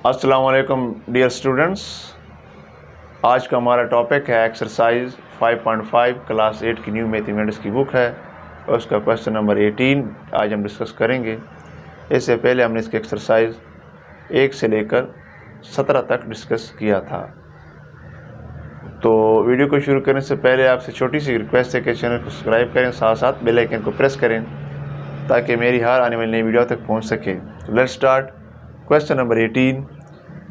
अस्सलाम वालेकुम dear students. आज का हमारा टॉपिक है एक्सरसाइज 5.5 क्लास 8 की न्यू मैथमेटिक्स की बुक है और उसका क्वेश्चन नंबर 18 आज हम डिस्कस करेंगे। इससे पहले हमने इसके एक्सरसाइज 1 से लेकर 17 तक डिस्कस किया था। तो वीडियो को शुरू करने से पहले आपसे छोटी सी रिक्वेस्ट है कि चैनल को सब्सक्राइब करें, साथ साथ बेल आइकन को प्रेस करें ताकि मेरी हर आने वाली नई वीडियो तक पहुंच सके। तो लेट्स स्टार्ट। क्वेश्चन नंबर 18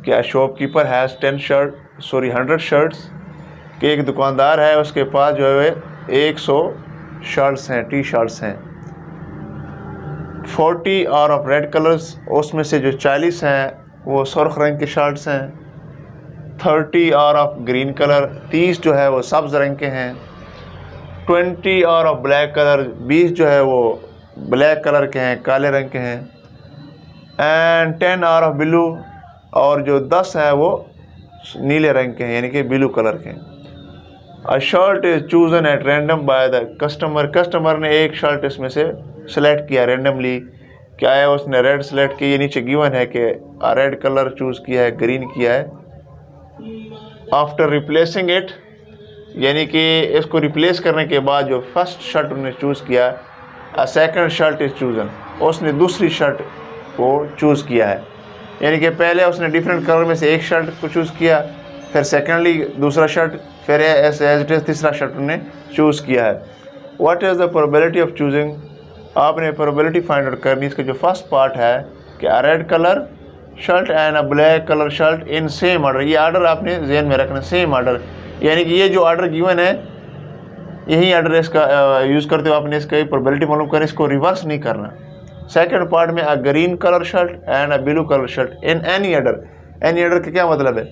कि अ शॉपकीपर हैज़ 100 शर्ट्स कि एक दुकानदार है, उसके पास जो है 100 शर्ट्स हैं, टी शर्ट्स हैं। 40 आर ऑफ रेड कलर्स, उसमें से जो 40 हैं वो सुर्ख रंग के शर्ट्स हैं। 30 आर ऑफ ग्रीन कलर, 30 जो है वो सब्ज़ रंग के हैं। 20 आर ऑफ ब्लैक कलर, 20 जो है वो ब्लैक कलर के हैं, काले रंग के हैं। एंड 10 आर ऑफ ब्लू, और जो 10 है वो नीले रंग के हैं, यानी कि ब्लू कलर के हैं। A shirt is chosen at random by the customer, customer ने एक शर्ट इसमें से सेलेक्ट किया रैंडमली। क्या है, उसने रेड सेलेक्ट की, ये नीचे गिवन है कि रेड कलर चूज़ किया है, ग्रीन किया है। आफ्टर रिप्लेसिंग इट, यानी कि इसको रिप्लेस करने के बाद जो फर्स्ट शर्ट उन्होंने चूज़ किया, a second shirt is chosen, उसने दूसरी शर्ट को चूज़ किया है। यानी कि पहले उसने डिफरेंट कलर में से एक शर्ट को चूज़ किया, फिर सेकेंडली दूसरा शर्ट, फिर एज इट इज़ तीसरा शर्ट उन्होंने चूज़ किया है। What is the probability of choosing, आपने प्रोबेबिलिटी फाइंड आउट करनी। इसका जो फर्स्ट पार्ट है कि a red colour shirt and a black colour shirt in same order, ये आर्डर आपने जहन में रखना, सेम ऑर्डर, यानी कि ये जो आर्डर गिवन है यही आर्डर इसका यूज़ करते हो आपने इसका प्रोबेबिलिटी मालूम करनी, इसको रिवर्स नहीं करना। सेकंड पार्ट में a green colour shirt and a blue colour shirt in any order, any order का क्या मतलब है,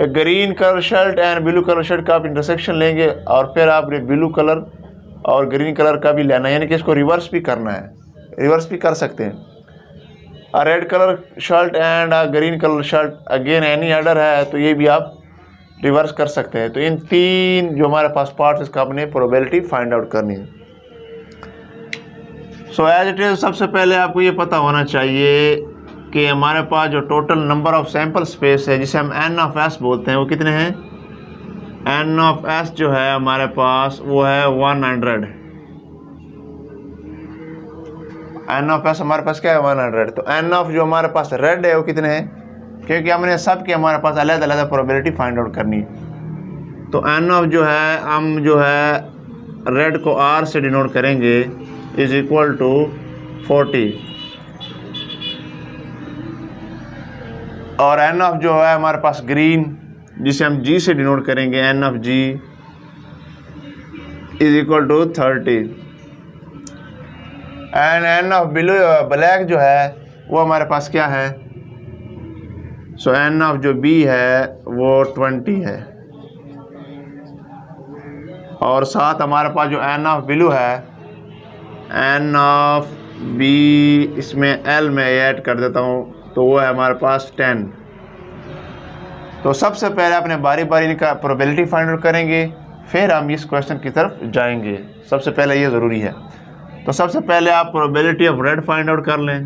green colour shirt and blue colour shirt का आप इंटरसेक्शन लेंगे और फिर आपने ब्लू कलर और ग्रीन कलर का भी लेना है, यानी कि इसको रिवर्स भी करना है, रिवर्स भी कर सकते हैं। A red colour shirt and a green colour shirt, again any order है तो ये भी आप रिवर्स कर सकते हैं। तो इन तीन जो हमारे पास पार्ट्स, इसका आपने प्रोबेबिलिटी फाइंड आउट करनी है। सो एज इट इज़, सबसे पहले आपको ये पता होना चाहिए कि हमारे पास जो total number of sample space है, जिसे हम एन ऑफ एस बोलते हैं, वो कितने हैं। एन ऑफ एस जो है हमारे पास वो है 100। एन ऑफ एस हमारे पास क्या है, 100। तो एन ऑफ जो हमारे पास रेड है वो कितने हैं, क्योंकि हमने सब के हमारे पास अलग अलग प्रोबेबिलिटी फाइंड आउट करनी है। तो एन ऑफ जो है, हम जो है रेड को आर से डिनोट करेंगे, इज इक्वल टू 40। और एन ऑफ जो है हमारे पास ग्रीन, जिसे हम जी से डिनोट करेंगे, n of G is equal to 30। And n of black जो है वो हमारे पास क्या है, सो एन ऑफ जो बी है वो 20 है। और साथ हमारे पास जो एन ऑफ ब्लू है, एन ऑफ बी, इसमें एल में ऐड कर देता हूँ, तो वो है हमारे पास 10। तो सबसे पहले अपने बारी बारी इनका प्रोबेबिलिटी फाइंड आउट करेंगे, फिर हम इस क्वेश्चन की तरफ जाएंगे। सबसे पहले ये ज़रूरी है। तो सबसे पहले आप probability of red find out कर लें।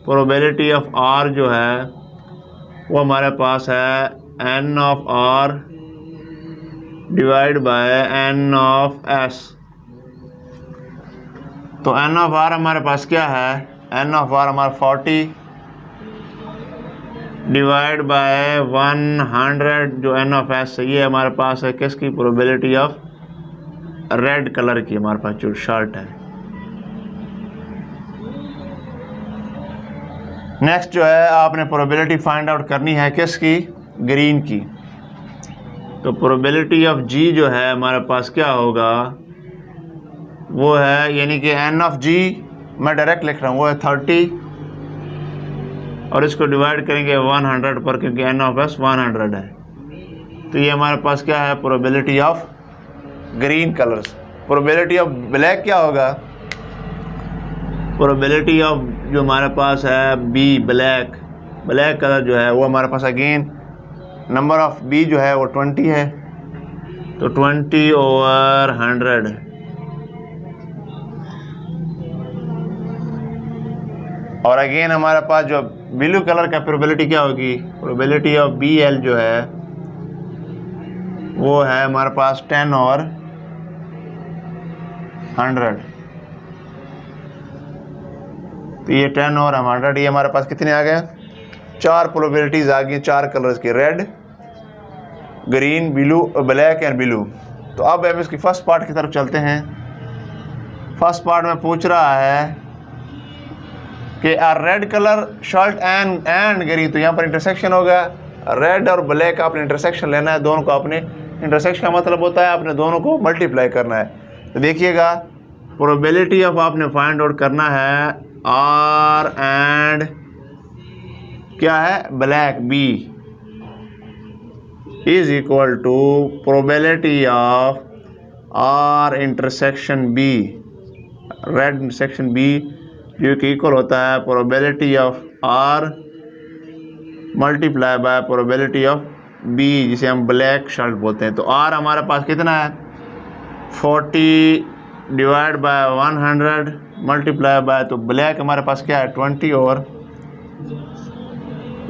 प्रोबेबिलिटी ऑफ आर जो है वो हमारे पास है n of R divide by n of S. तो एन ऑफ आर हमारे पास क्या है, एन ऑफ आर हमारा 40 डिवाइड बाय 100, जो एन ऑफ एस है ये हमारे पास है किसकी, प्रोबेबिलिटी ऑफ रेड कलर की, हमारे पास जो शर्ट है। नेक्स्ट जो है आपने प्रोबेबिलिटी फाइंड आउट करनी है किसकी, ग्रीन की। तो प्रोबेबिलिटी ऑफ जी जो है हमारे पास क्या होगा, वो है, यानी कि एन ऑफ जी मैं डायरेक्ट लिख रहा हूँ, वो है 30 और इसको डिवाइड करेंगे 100 पर, क्योंकि एन ऑफ एस 100 है। तो ये हमारे पास क्या है, probability of green colours. Probability of black क्या होगा, प्रोबेबिलिटी ऑफ जो हमारे पास है बी, ब्लैक कलर जो है वो हमारे पास अगेन नंबर ऑफ बी जो है वो 20 है, तो 20/100। और अगेन हमारे पास जो ब्लू कलर का प्रोबेबिलिटी क्या होगी, प्रोबेबिलिटी ऑफ BL जो है वो है हमारे पास 10 और 100। तो ये 10 और 100, ये हमारे पास कितने आ गए, 4 प्रोबेबिलिटीज आ गई, 4 कलर्स की, red, green, blue, black and blue. तो अब हम इसकी फर्स्ट पार्ट की तरफ चलते हैं। फर्स्ट पार्ट में पूछ रहा है कि red colour shirt and green, तो यहाँ पर इंटरसेक्शन होगा, रेड और ब्लैक का आपने इंटरसेक्शन लेना है, दोनों को आपने, इंटरसेक्शन का मतलब होता है आपने दोनों को मल्टीप्लाई करना है। तो देखिएगा प्रोबेबिलिटी ऑफ आपने फाइंड आउट करना है R एंड क्या है black B is equal to probability of R intersection B, red intersection B, जो कि इक्वल होता है probability of R multiply by probability of B, जिसे हम ब्लैक शर्ट बोलते हैं। तो R हमारे पास कितना है 40 डिवाइड बाय 100 मल्टीप्लाई बाय, तो ब्लैक हमारे पास क्या है 20 और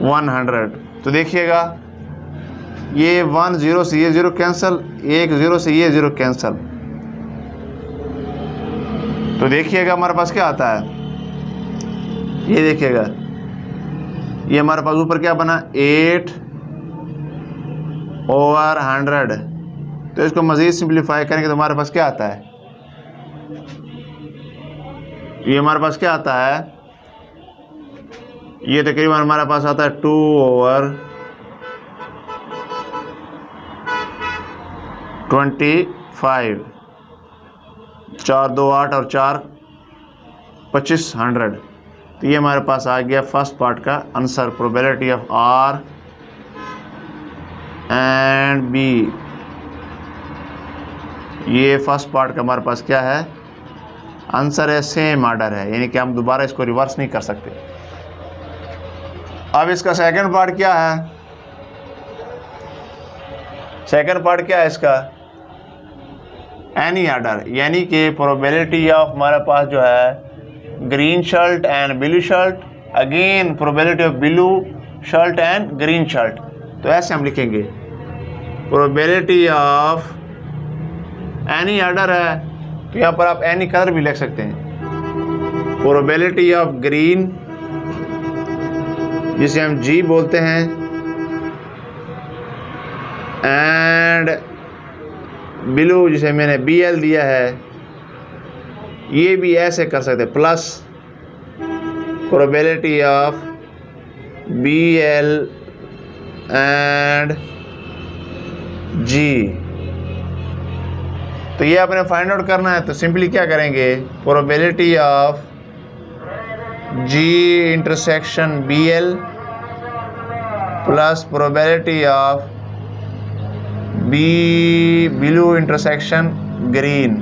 100। तो देखिएगा ये 1 0 से ये 0 कैंसिल, 1 0 से ये 0 कैंसिल। तो देखिएगा हमारे पास क्या आता है, ये देखिएगा ये हमारे पास ऊपर क्या बना 8 ओवर 100। तो इसको मज़ीद सिंप्लीफाई करेंगे तो हमारे पास क्या आता है, ये हमारे पास क्या आता है, ये तकरीबन हमारे पास आता है 2 ओवर 25, 4 2 8 और 4 25 100। तो ये हमारे पास आ गया फर्स्ट पार्ट का answer, probability of R and B। ये फर्स्ट पार्ट का हमारे पास क्या है आंसर है, सेम आर्डर है, यानी कि हम दोबारा इसको रिवर्स नहीं कर सकते। अब इसका सेकंड पार्ट क्या है, सेकंड पार्ट क्या है इसका, एनी आर्डर, यानी कि प्रोबेबिलिटी ऑफ हमारे पास जो है green shirt and blue shirt, again probability of blue shirt and green shirt. तो ऐसे हम लिखेंगे प्रोबेबिलिटी ऑफ एनी आर्डर है, तो यहाँ पर आप एनी कलर भी लिख सकते हैं, प्रोबेबिलिटी ऑफ ग्रीन जिसे हम G बोलते हैं एंड ब्लू जिसे मैंने BL दिया है, ये भी ऐसे कर सकते हैं, plus probability of BL and G। तो ये आपने फाइंड आउट करना है, तो सिंपली क्या करेंगे, probability of G intersection BL plus probability of blue intersection green.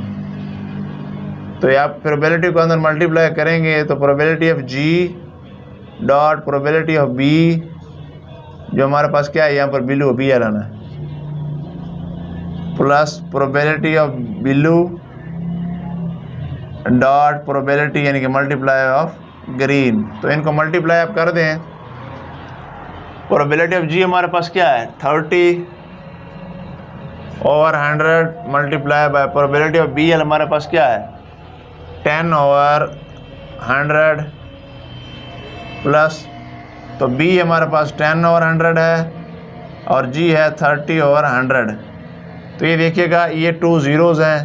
तो आप प्रोबेबिलिटी को अंदर मल्टीप्लाई करेंगे तो probability of G dot probability of B, जो हमारे पास क्या है यहाँ पर ब्लू BL आना है, plus probability of blue dot probability यानी कि मल्टीप्लाई ऑफ ग्रीन। तो इनको मल्टीप्लाई आप कर दें, प्रोबेबिलिटी ऑफ G हमारे पास क्या है 30 over 100 multiply by probability of BL हमारे पास क्या है 10 ओवर 100 प्लस, तो B हमारे पास 10 ओवर 100 है और G है 30 ओवर 100। तो ये देखिएगा ये 2 zeros हैं,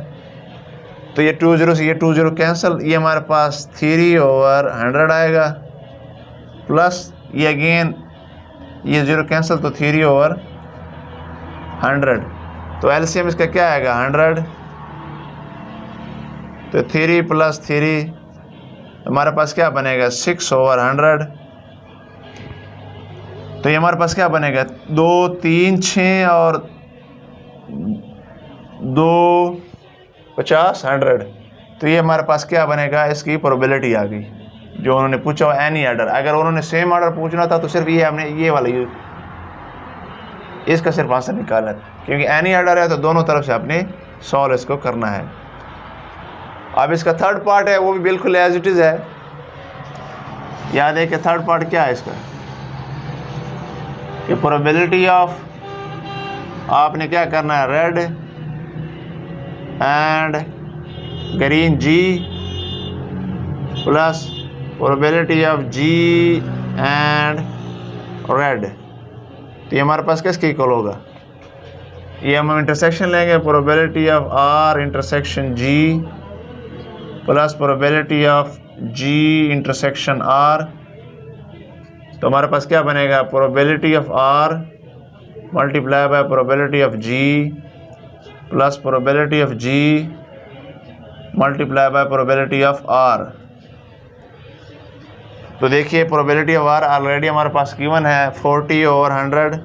तो ये 2 0 से ये 2 0 कैंसिल, ये हमारे पास 3 ओवर 100 आएगा, प्लस ये अगेन ये 0 कैंसिल, तो 3 ओवर 100। तो एलसीएम इसका क्या आएगा 100, तो 3 प्लस 3 हमारे पास क्या बनेगा 6 ओवर 100। तो ये हमारे पास क्या बनेगा 2 3 6 और 2 50 100। तो ये हमारे पास क्या बनेगा, इसकी प्रोबेबिलिटी आ गई जो उन्होंने पूछा हो एनी आर्डर। अगर उन्होंने सेम आर्डर पूछना था तो सिर्फ ये हमने ये वाला यूज, इसका सिर्फ आंसर निकालना है, क्योंकि एनी आर्डर है तो दोनों तरफ से आपने सॉल्व इसको करना है। अब इसका थर्ड पार्ट है वो भी बिल्कुल एज इट इज़ है। याद है कि थर्ड पार्ट क्या है इसका, कि प्रोबेबिलिटी ऑफ, आपने क्या करना है, red and green G plus probability of G and red, तो ये हमारे पास किसके इक्वल होगा, ये हम इंटरसेक्शन लेंगे, probability of R intersection G plus probability of G intersection R, तो हमारे पास क्या बनेगा, probability of R multiply by probability of G plus probability of G multiply by probability of R. तो देखिए प्रोबेबिलिटी ऑफ आर ऑलरेडी हमारे पास given है 40 और 100,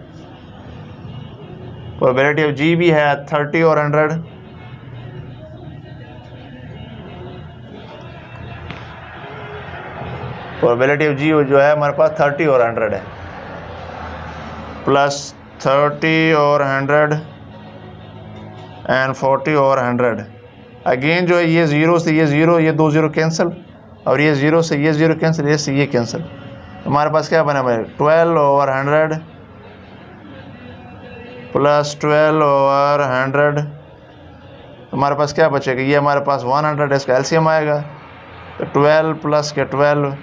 प्रोबेबिलिटी ऑफ जी भी है 30 और 100, प्रोबेबिलिटी ऑफ जी जो है हमारे पास 30 और 100 है, प्लस 30 और 100 एंड 40 और 100। अगेन जो है ये ज़ीरो से ये ज़ीरो, ये 2 ज़ीरो कैंसिल, और ये ज़ीरो से ये ज़ीरो कैंसिल, ये से ये कैंसिल, हमारे पास क्या बना भाई 12 ओवर 100 प्लस 12 ओवर 100, हमारे पास क्या बचेगा, ये हमारे पास 100 इसका एलसीएम आएगा, तो 12 प्लस के 12,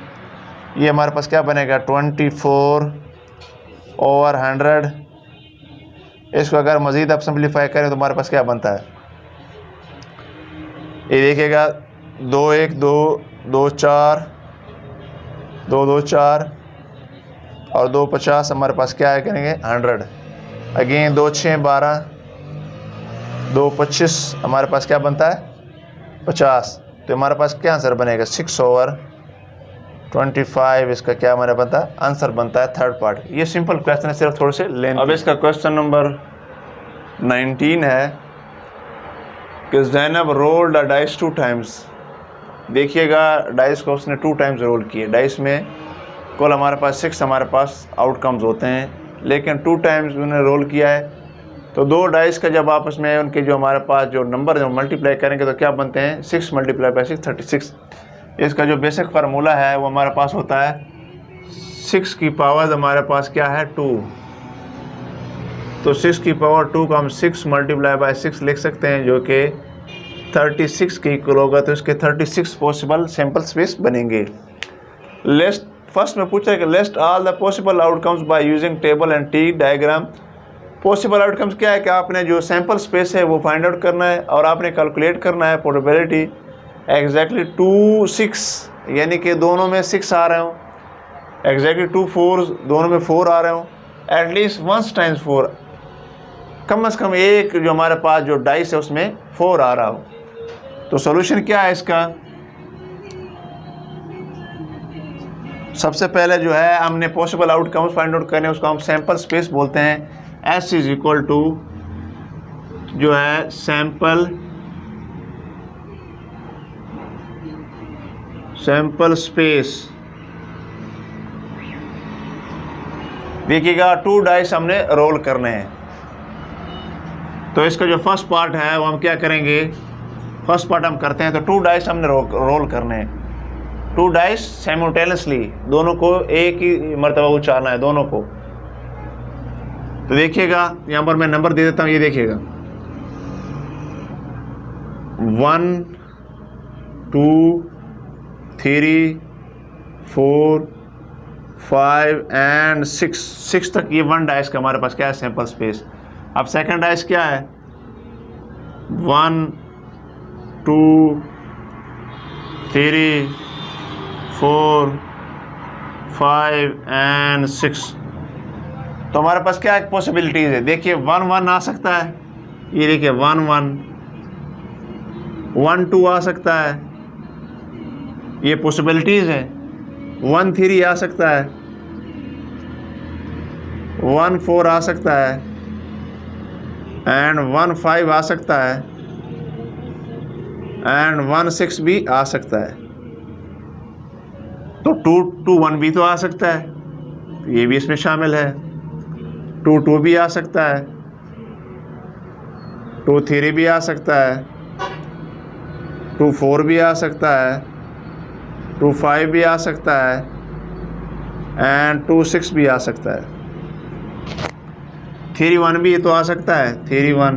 ये हमारे पास क्या बनेगा 24 ओवर 100। इसको अगर मज़ीद आप सिंप्लीफाई करें तो हमारे पास क्या बनता है, ये देखिएगा 2 1 2 2 4 2 2 4 और 2 50, हमारे पास क्या है करेंगे 100। अगेन 2 6 12 2 25, हमारे पास क्या बनता है 50, तो हमारे पास क्या आंसर बनेगा 6 ओवर 25, इसका क्या हमारा बनता है आंसर बनता है थर्ड पार्ट। ये सिंपल क्वेश्चन है, सिर्फ थोड़े से लेंथ। अब इसका क्वेश्चन नंबर 19 है कि Zainab rolled a dice 2 times. देखिएगा डाइस को उसने 2 टाइम्स रोल किए, डाइस में कुल हमारे पास 6 हमारे पास आउटकम्स होते हैं, लेकिन 2 टाइम्स उन्होंने रोल किया है, तो 2 डाइस का जब आपस में उनके जो हमारे पास जो नंबर जो मल्टीप्लाई करेंगे तो क्या बनते हैं 6 मल्टीप्लाई बाई 6 36। इसका जो बेसिक फार्मूला है वो हमारे पास होता है 6 की पावर हमारे पास क्या है 2, तो 6 की पावर 2 को हम 6 मल्टीप्लाई बाई 6 लिख सकते हैं, जो कि 36 के इक्वल होगा, तो इसके 36 पॉसिबल सैंपल स्पेस बनेंगे। लिस्ट फर्स्ट में पूछा है कि list all the possible outcomes by using table and T diagram. Possible outcomes क्या है कि आपने जो सैंपल स्पेस है वो फाइंड आउट करना है और आपने कैलकुलेट करना है प्रोबेबिलिटी एग्जैक्टली 2 6, यानी कि दोनों में 6 आ रहे हों, एग्जैक्टली 2 4 दोनों में 4 आ रहे हों, एटलीस्ट 1 टाइम्स 4, कम से कम एक जो हमारे पास जो डाइस है उसमें 4 आ रहा हो। तो सॉल्यूशन क्या है इसका, सबसे पहले जो है हमने पॉसिबल आउटकम्स फाइंड आउट करने, उसको हम सैंपल स्पेस बोलते हैं। S इज इक्वल टू जो है सैंपल स्पेस। देखिएगा 2 डाइस हमने रोल करने हैं, तो इसका जो फर्स्ट पार्ट है वो हम क्या करेंगे, फर्स्ट पार्ट हम करते हैं, तो 2 डाइस हमने रोल करने हैं, 2 डाइस साइमल्टेनियसली, दोनों को एक ही मरतबा उछालना है दोनों को। तो देखिएगा यहाँ पर मैं नंबर दे देता हूँ, ये देखिएगा 1 2 3 4 5 एंड 6 तक ये 1 डाइस का हमारे पास क्या है सैंपल स्पेस। अब सेकंड डाइस क्या है 1 2 3 4 5 एंड 6, तो हमारे पास क्या एक पॉसिबिलिटीज़ है, देखिए 1 1 आ सकता है, ये देखिए 1 1 1 2 आ सकता है, ये पॉसिबिलिटीज़ है, 1 3 आ सकता है, 1 4 आ सकता है एंड 1 5 आ सकता है एंड 1 6 भी आ सकता है। तो 2 2 1 भी तो आ सकता है, ये भी इसमें शामिल है, 2 2 भी आ सकता है, 2 3 भी आ सकता है, 2 4 भी आ सकता है, 2 5 भी आ सकता है एंड 2 6 भी आ सकता है। 3 1 भी तो आ सकता है, 3 1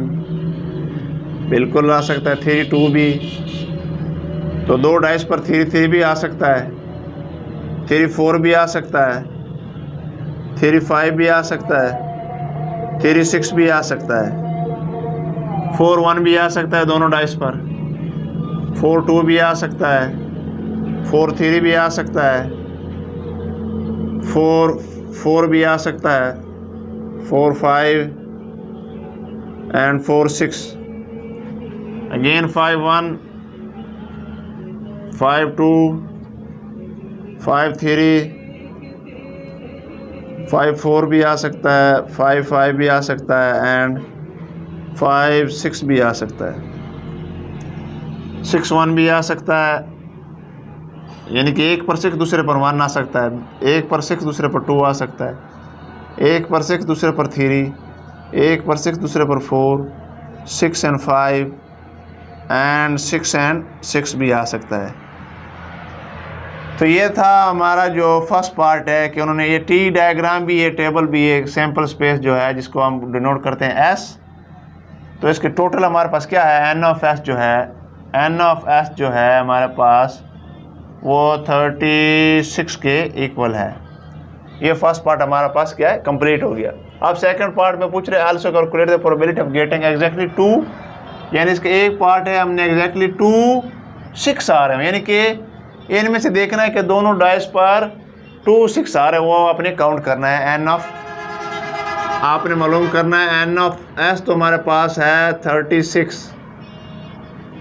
बिल्कुल आ सकता है, 3 2 भी। तो 2 डाइस पर 3 3 भी आ सकता है, 3 4 भी आ सकता है, 3 5 भी आ सकता है, 3 6 भी आ सकता है, 4 1 भी आ सकता है दोनों डाइस पर, 4 2 भी आ सकता है, 4 3 भी आ सकता है, 4 4 भी आ सकता है, 4 5 एंड 4 6, अगेन 5 1 5 2 5 3 5 4 भी आ सकता है, 5 5 भी आ सकता है एंड 5 6 भी आ सकता है, 6 1 भी आ सकता है। यानी कि 1 पर 6 दूसरे पर 1 आ सकता है, 1 पर 6 दूसरे पर 2 आ सकता है, 1 पर 6 दूसरे पर 3, 1 पर 6 दूसरे पर 4, 6 एंड 5 एंड 6 एंड 6 भी आ सकता है। तो ये था हमारा जो फर्स्ट पार्ट है कि उन्होंने ये टी डायग्राम भी, ये टेबल भी, एक सैम्पल स्पेस जो है जिसको हम डिनोट करते हैं एस। तो इसके टोटल हमारे पास क्या है, एन ऑफ एस जो है, एन ऑफ एस जो है हमारे पास वो 36 के इक्वल है। ये फर्स्ट पार्ट हमारे पास क्या है, कंप्लीट हो गया। अब सेकंड पार्ट में पूछ रहे हैं also calculate the probability of getting exactly 2, यानी इसके एक पार्ट है हमने एग्जैक्टली 2 6 आ रहे हैं, यानी कि इनमें से देखना है कि दोनों डाइस पर 2 6 आ रहे हैं, वो आपने काउंट करना है। एन ऑफ आपने मालूम करना है, एन ऑफ एस तो हमारे पास है 36।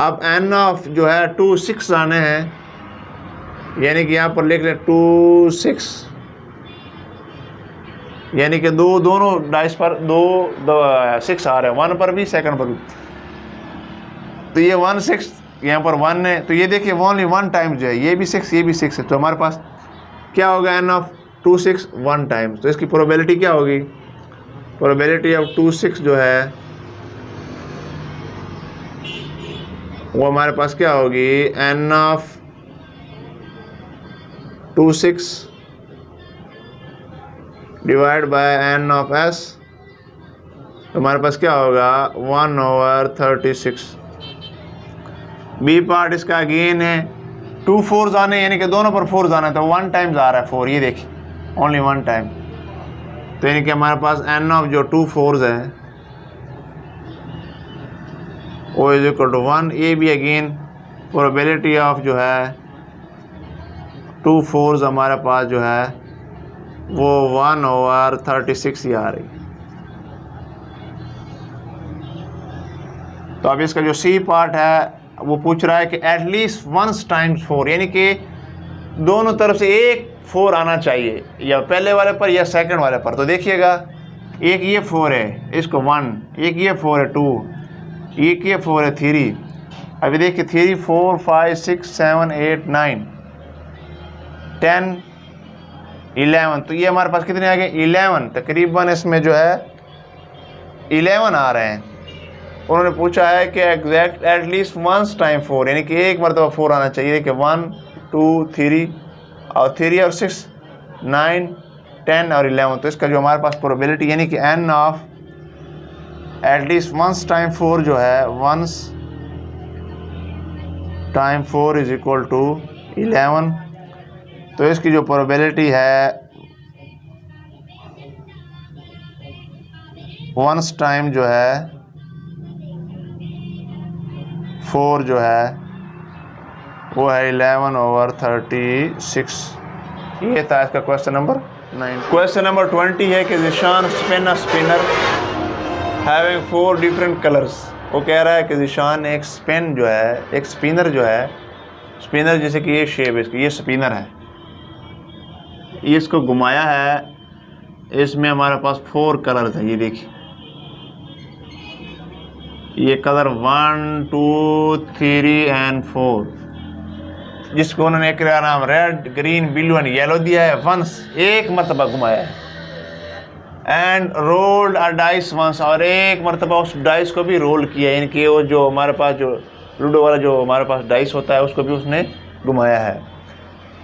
अब एन ऑफ जो है 2 6 आने हैं, यानी कि यहाँ पर लिख लें 2 6, यानी कि दोनों डाइस पर 2 6 आ रहे हैं, 1 पर भी सेकंड पर भी। तो ये 1 6 यहाँ पर 1 है, तो ये देखिए ओनली 1 टाइम जो है, ये भी 6 ये भी 6 है, तो हमारे पास क्या होगा, एन ऑफ 2 6 1 टाइम। तो इसकी प्रोबेबिलिटी क्या होगी, प्रोबेबिलिटी ऑफ 2 6 जो है वो हमारे पास क्या होगी, n of 2 6 divide by n of S, तो हमारे पास क्या होगा 1/36। बी पार्ट इसका अगेन है 2 4 आने, यानी कि दोनों पर 4 आना है, तो 1 टाइम्स आ रहा है 4, ये देखिए ओनली 1 टाइम। तो यानी कि हमारे पास एन ऑफ जो 2 4 है वो इज इक्वल टू 1। ये भी अगेन प्रोबेबिलिटी ऑफ जो है 2 4 हमारे पास जो है वो 1/36 ही आ रही। तो अब इसका जो सी पार्ट है वो पूछ रहा है कि एटलीस्ट 1 टाइम्स 4, यानी कि दोनों तरफ से एक 4 आना चाहिए, या पहले वाले पर या सेकंड वाले पर। तो देखिएगा, एक ये 4 है, इसको 1, एक ये 4 है 2, एक ये 4 है 3। अभी देखिए 3 4 5 6 7 8 9 10 11, तो ये हमारे पास कितने आ गए 11, तकरीबन इसमें जो है 11 आ रहे हैं। उन्होंने पूछा है कि एग्जैक्ट एटलीस्ट 1 टाइम 4, यानी कि एक मरतबा 4 आना चाहिए, कि 1 2 3 और 3 और 6 9 10 और 11। तो इसका जो हमारे पास प्रोबेबिलिटी, यानी कि एन ऑफ एटलीस्ट 1 टाइम 4 जो है 1 टाइम 4 इज इक्वल टू 11। तो इसकी जो प्रोबेबिलिटी है 1 टाइम जो है 4 जो है वो है 11/36। ये था इसका क्वेश्चन नंबर 9। क्वेश्चन नंबर 20 है कि Zeeshan spin a spinner having 4 different colours. वो कह रहा है कि ज़िशान एक स्पिन जो है, एक स्पिनर जो है, स्पिनर जैसे कि ये शेप है इसकी, ये स्पिनर है, ये इसको घुमाया है, इसमें हमारे पास 4 कलर्स हैं। ये देखिए, ये कलर 1 2 3 एंड 4, जिसको उन्होंने एक नाम red green blue and yellow दिया है। वंस एक मरतबा घुमाया है, and rolled a dice once, और एक मरतबा उस डाइस को भी रोल किया, यानी कि वो जो हमारे पास जो लूडो वाला जो हमारे पास डाइस होता है उसको भी उसने घुमाया है।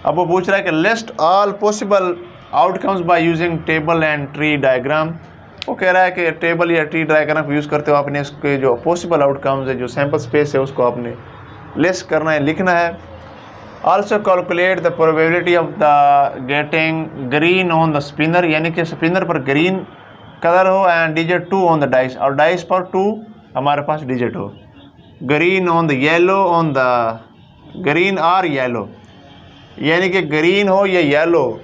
अब वो पूछ रहा है कि list all possible outcomes by using table and tree diagram. वो कह रहा है कि टेबल या ट्री डायग्राम को यूज़ करते हो आपने इसके जो पॉसिबल आउटकम्स है, जो सैम्पल स्पेस है, उसको आपने लिस्ट करना है, लिखना है। Also calculate the probability of the getting green on the spinner, यानी कि स्पिनर पर ग्रीन कलर हो and digit 2 on the dice, और डाइस पर 2 हमारे पास डिजिट हो। Green on the yellow on the green और येलो, यानी कि ग्रीन हो या येलो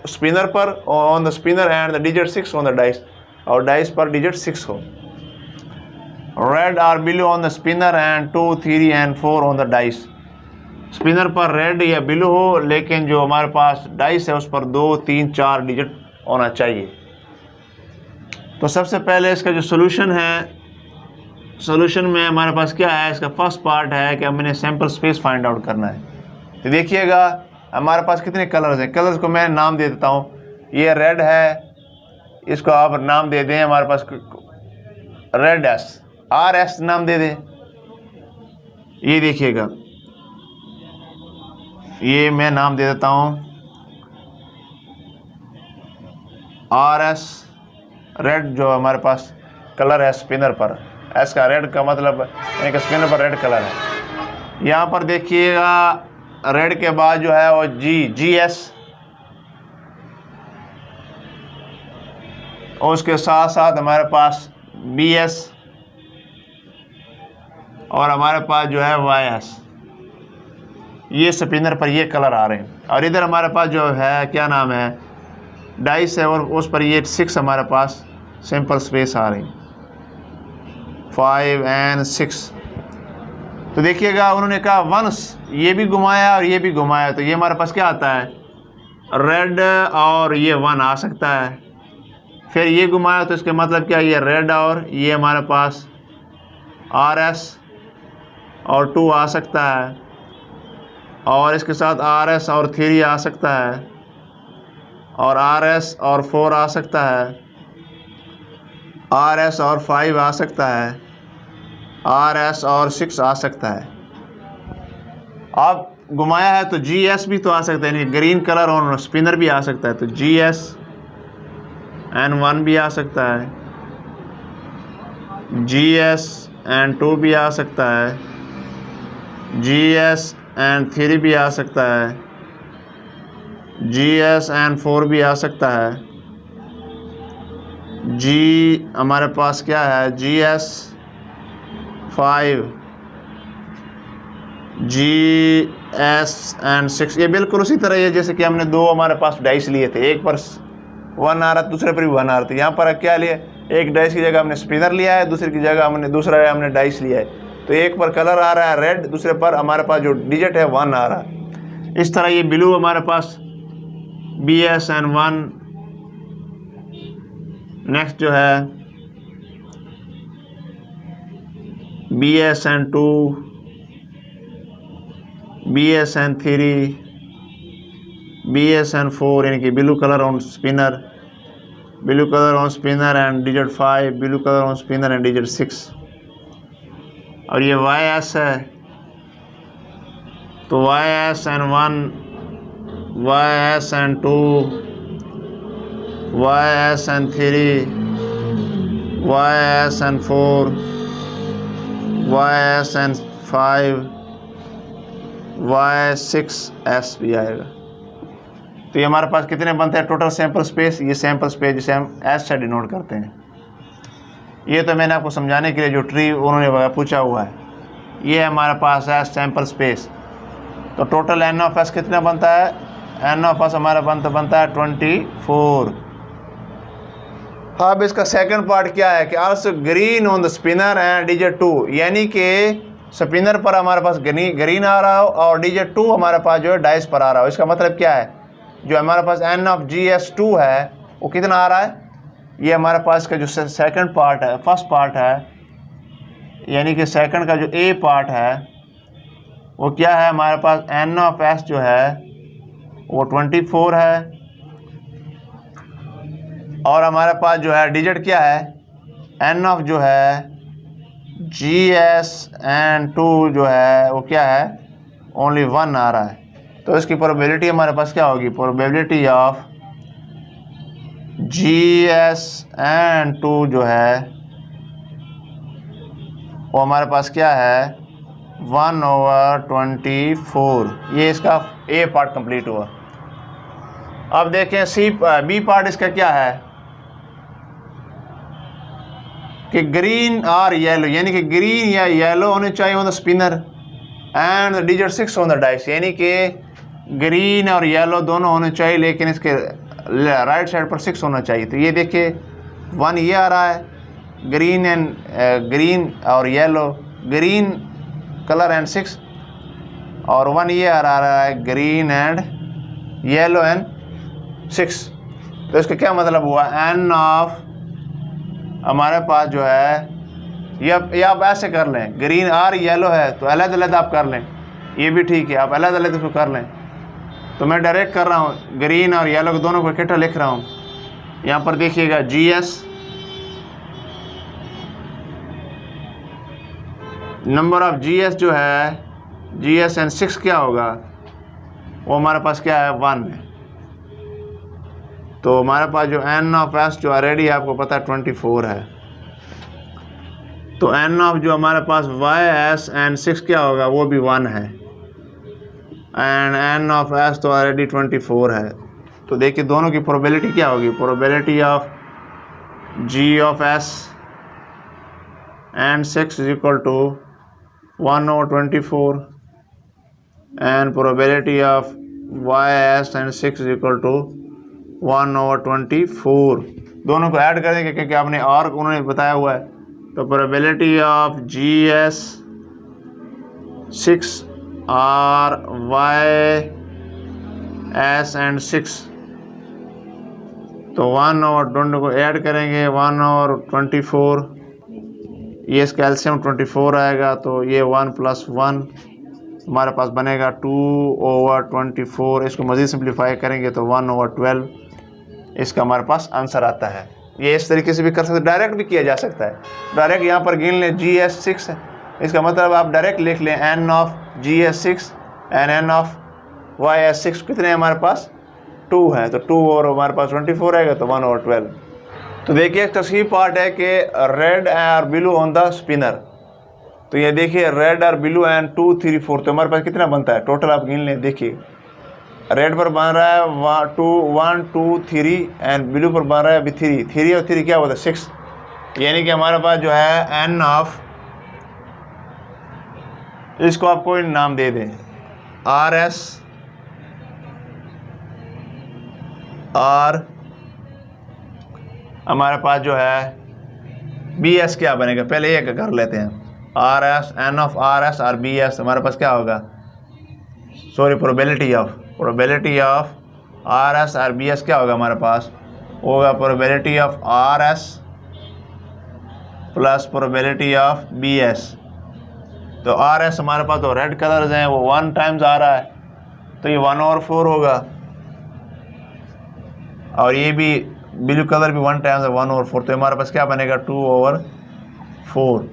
स्पिनर पर, on the spinner and the digit 6 on the dice, और डाइस पर डिजिट 6 हो। रेड और blue on the spinner and 2, 3 and 4 on the dice, spinner पर रेड या ब्लू हो लेकिन जो हमारे पास डाइस है उस पर 2, 3, 4 डिजिट होना चाहिए। तो सबसे पहले इसका जो सोल्यूशन है, सोल्यूशन में हमारे पास क्या है, इसका फर्स्ट पार्ट है कि हमने सैम्पल स्पेस फाइंड आउट करना है। तो देखिएगा हमारे पास कितने कलर्स हैं, कलर्स को मैं नाम दे देता हूँ। ये रेड है, इसको आप नाम दे दें हमारे पास रेड RS नाम दे दें। ये देखिएगा, ये मैं नाम दे देता हूँ RS, रेड जो हमारे पास कलर है स्पिनर पर, एस का रेड का मतलब यानी कि स्पिनर पर रेड कलर है। यहाँ पर देखिएगा रेड के बाद जो है वो GS, और उसके साथ साथ हमारे पास BS, और हमारे पास जो है YS। ये स्पिनर पर ये कलर आ रहे हैं, और इधर हमारे पास जो है क्या नाम है डाइस है, और उस पर ये 6 हमारे पास सैम्पल स्पेस आ रही, 5 and 6। तो देखिएगा उन्होंने कहा वंस, ये भी घुमाया और ये भी घुमाया, तो ये हमारे पास क्या आता है रेड, और ये 1 आ सकता है। फिर ये घुमाया तो इसके मतलब क्या, ये रेड और ये हमारे पास RS और 2 आ सकता है, और इसके साथ RS और 3 आ सकता है, और RS और 4 आ सकता है, RS और 5 आ सकता है, RS और 6 आ सकता है। अब घुमाया है तो GS भी तो आ सकता है, यानी ग्रीन कलर और स्पिनर भी आ सकता है, तो GS and 1 भी आ सकता है, GS and 2 भी आ सकता है, GS and 3 भी आ सकता है, GS and 4 भी आ सकता है, हमारे पास क्या है GS 5, GS and 6। ये बिल्कुल उसी तरह है जैसे कि हमने 2 हमारे पास डाइस लिए थे, एक पर 1 आ रहा, दूसरे पर भी 1 आ रहा था। यहाँ पर क्या लिया, एक डाइस की जगह हमने स्पिनर लिया है, दूसरे की जगह हमने डाइस लिया है। तो एक पर कलर आ रहा है रेड, दूसरे पर हमारे पास जो डिजिट है 1 आ रहा है। इस तरह ये ब्लू हमारे पास BS and 1। नेक्स्ट जो है BS and 2, BS and 3, BS and 4, यानी कि blue colour on spinner, blue colour on spinner and digit 5, blue colour on spinner and digit 6। और ये YS है, तो YS and 1, YS and 2, YS and 3, YS and 4, YS and 5, Y6S भी आएगा। तो ये हमारे पास कितने बनते हैं टोटल सैंपल स्पेस, ये सैंपल स्पेस जिसे हम S से डिनोट करते हैं। ये तो मैंने आपको समझाने के लिए जो ट्री उन्होंने पूछा हुआ है, ये हमारे पास है सैंपल स्पेस। तो टोटल N ऑफ S कितना बनता है, N ऑफ S हमारा बनता है 24। अब इसका सेकंड पार्ट क्या है कि also green on the spinner and digit 2, यानी कि स्पिनर पर हमारे पास ग्रीन आ रहा हो और डिजिट 2 हमारे पास जो है डाइस पर आ रहा हो। इसका मतलब क्या है, जो हमारे पास N ऑफ GS2 है वो कितना आ रहा है, ये हमारे पास का जो सेकंड पार्ट है, फर्स्ट पार्ट है, यानी कि सेकंड का जो A पार्ट है वो क्या है, हमारे पास N ऑफ S जो है वो 24 है, और हमारे पास जो है डिजिट क्या है, N ऑफ जो है GS and 2 जो है वो क्या है, ओनली 1 आ रहा है। तो इसकी प्रोबेबिलिटी हमारे पास क्या होगी, प्रोबेबिलिटी ऑफ GSN2 जो है वो हमारे पास क्या है 1/24। ये इसका ए पार्ट कंप्लीट हुआ। अब देखें बी पार्ट इसका क्या है कि ग्रीन और येलो, यानी कि ग्रीन या येलो होने चाहिए on the spinner and the digit 6 on the dice, यानी कि ग्रीन और येलो दोनों होने चाहिए, लेकिन इसके राइट साइड पर 6 होना चाहिए। तो ये देखिए 1 ये आ रहा है ग्रीन और येलो, ग्रीन कलर एंड 6, और 1 ये आ रहा है ग्रीन एंड येलो एंड 6। तो इसका क्या मतलब हुआ, एन ऑफ हमारे पास जो है ये आप ऐसे कर लें, ग्रीन और येलो है तो अलग अलग आप कर लें, ये भी ठीक है, आप अलग अलग इसको कर लें। तो मैं डायरेक्ट कर रहा हूँ, ग्रीन और येलो को दोनों को इकट्ठा लिख रहा हूँ। यहाँ पर देखिएगा GS नंबर ऑफ GS जो है GSN6 क्या होगा, वो हमारे पास क्या है 1 है। तो हमारे पास जो N ऑफ S जो ऑलरेडी आपको पता है 24 है। तो N ऑफ जो हमारे पास YSN6 क्या होगा, वो भी 1 है, एंड N ऑफ S तो ऑलरेडी 24 है। तो देखिए दोनों की प्रोबेबिलिटी क्या होगी, probability of G of S and 6 is equal to 1/24 and probability of YS and 6 is equal to 1/24। दोनों को ऐड कर देंगे क्योंकि आपने और उन्होंने बताया हुआ है। तो प्रोबेबिलिटी ऑफ GS6 और YS and 6, तो 1/20 को ऐड करेंगे 1/24, ये इसका एलसीएम 24 आएगा, तो ये 1 + 1 हमारे पास बनेगा 2/24। इसको मज़ीद सिंप्लीफाई करेंगे तो 1/12 इसका हमारे पास आंसर आता है। ये इस तरीके से भी कर सकते हैं, डायरेक्ट भी किया जा सकता है। डायरेक्ट यहाँ पर गिन लें GS6 है, इसका मतलब आप डायरेक्ट लिख लें N of GS6 and N of YS6 कितने हमारे पास 2 है, तो 2 और हमारे पास 24 आएगा, तो 1/12। तो देखिए तस्वीर पार्ट है कि रेड और ब्लू ऑन द स्पिनर। तो ये देखिए रेड और ब्लू एंड 2 3 4, तो हमारे पास कितना बनता है टोटल, आप गिन लें। देखिए रेड पर बन रहा है 1 2 3 एंड ब्लू पर बन रहा है अभी 3 और 3 क्या होता है 6, यानी कि हमारे पास जो है N ऑफ, इसको आप कोई नाम दे दें RS और हमारे पास जो है BS क्या बनेगा, पहले ये कर लेते हैं RS, N ऑफ RS और BS हमारे पास क्या होगा, सॉरी प्रोबेबिलिटी ऑफ RS और BS क्या होगा हमारे पास, होगा probability of RS plus probability of BS। तो RS हमारे पास तो रेड कलर्स हैं, वो 1 टाइम्स आ रहा है, तो ये 1/4 होगा, और ये भी ब्लू कलर भी 1 टाइम्स है 1/4, तो हमारे पास क्या बनेगा 2/4।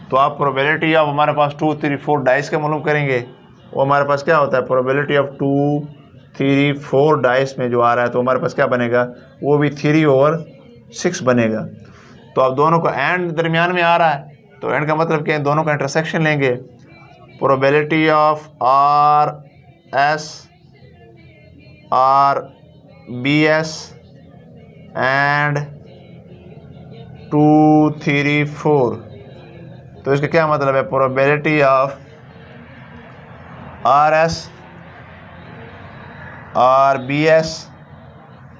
तो आप प्रोबेबिलिटी ऑफ हमारे पास 2 3 4 डाइस का मालूम करेंगे, वो हमारे पास क्या होता है प्रोबेबिलिटी ऑफ 2 3 4 डाइस में जो आ रहा है, तो हमारे पास क्या बनेगा, वो भी 3/6 बनेगा। तो अब दोनों को एंड दरमियान में आ रहा है, तो एंड का मतलब क्या है, दोनों का इंटरसेक्शन लेंगे। प्रोबेबिलिटी ऑफ RS और BS एंड 2 3 4, तो इसका क्या मतलब है, प्रोबेबिलिटी ऑफ RS और BS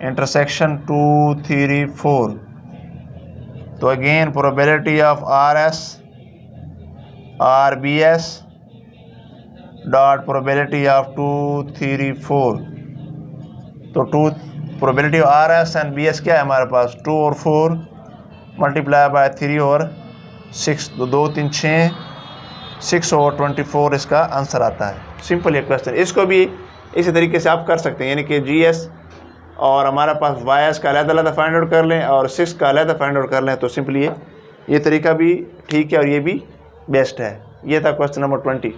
इंटरसेक्शन 2 3 4। तो अगेन प्रोबेबिलिटी ऑफ RS और BS डॉट प्रोबेबिलिटी ऑफ 2 3 4। तो probability of RS and BS क्या है हमारे पास 2 और 4 मल्टीप्लाई बाय 3 और 6, तो 2 3 6 और 24 इसका आंसर आता है। सिंपल ये क्वेश्चन, इसको भी इसी तरीके से आप कर सकते हैं, यानी कि GS और हमारे पास YS का अलग-अलग फाइंड आउट कर लें और 6 का अलग फाइंड आउट कर लें, तो सिंपली ये तरीका भी ठीक है और ये भी बेस्ट है। ये था क्वेश्चन नंबर 20।